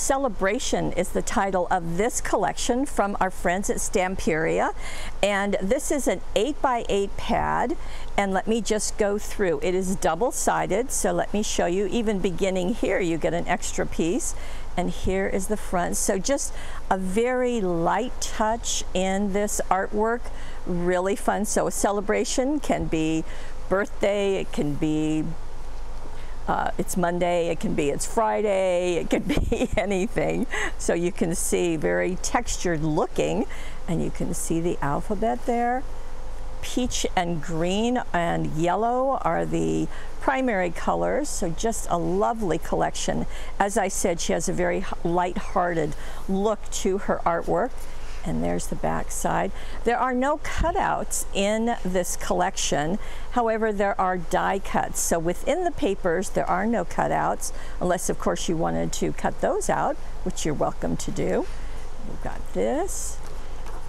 Celebration is the title of this collection from our friends at Stamperia, and this is an 8x8 pad, and let me just go through. It is double-sided, so let me show you. Even beginning here, you get an extra piece, and here is the front. So just a very light touch in this artwork, really fun. So a celebration can be birthday, it can be it's Monday, it can be it's Friday, it could be anything. So you can see very textured looking, and you can see the alphabet there. Peach and green and yellow are the primary colors, so just a lovely collection. As I said, she has a very light-hearted look to her artwork. And there's the back side. There are no cutouts in this collection. However, there are die cuts. So within the papers, there are no cutouts, unless of course you wanted to cut those out, which you're welcome to do. We've got this,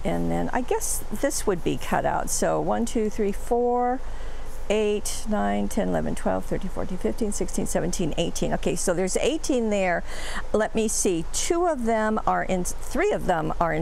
and then I guess this would be cut out. So 1, 2, 3, 4, 8, 9, 10, 11, 12, 13, 14, 15, 16, 17, 18. Okay, so there's 18 there. Let me see. 3 of them are in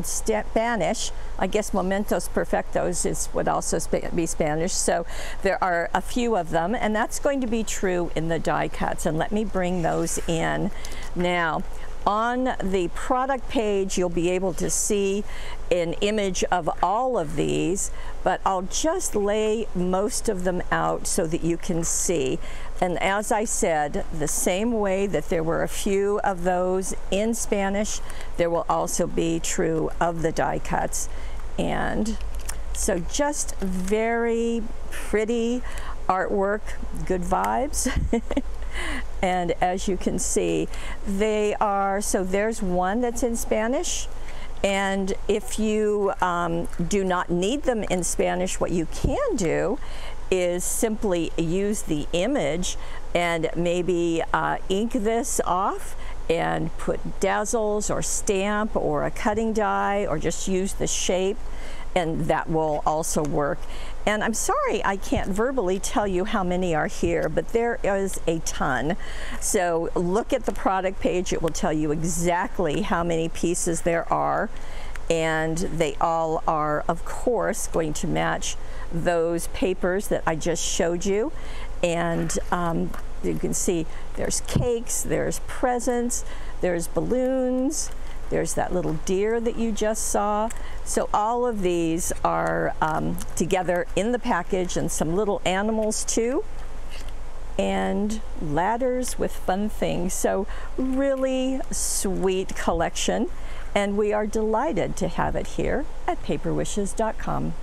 Spanish. I guess Momentos Perfectos would also be Spanish. So there are a few of them, and that's going to be true in the die cuts. And let me bring those in now. On the product page, you'll be able to see an image of all of these, but I'll just lay most of them out so that you can see. And as I said, the same way that there were a few of those in Spanish, there will also be true of the die cuts. And so just very pretty artwork, good vibes. And as you can see, they are, so there's one that's in Spanish. And if you do not need them in Spanish, what you can do is simply use the image and maybe ink this off and put dazzles or stamp or a cutting die, or just use the shape, and that will also work. And I'm sorry I can't verbally tell you how many are here, but there is a ton. So look at the product page, it will tell you exactly how many pieces there are. And they all are, of course, going to match those papers that I just showed you. And you can see there's cakes, there's presents, there's balloons, there's that little deer that you just saw. So all of these are together in the package, and some little animals too, and ladders with fun things. So really sweet collection, and we are delighted to have it here at paperwishes.com.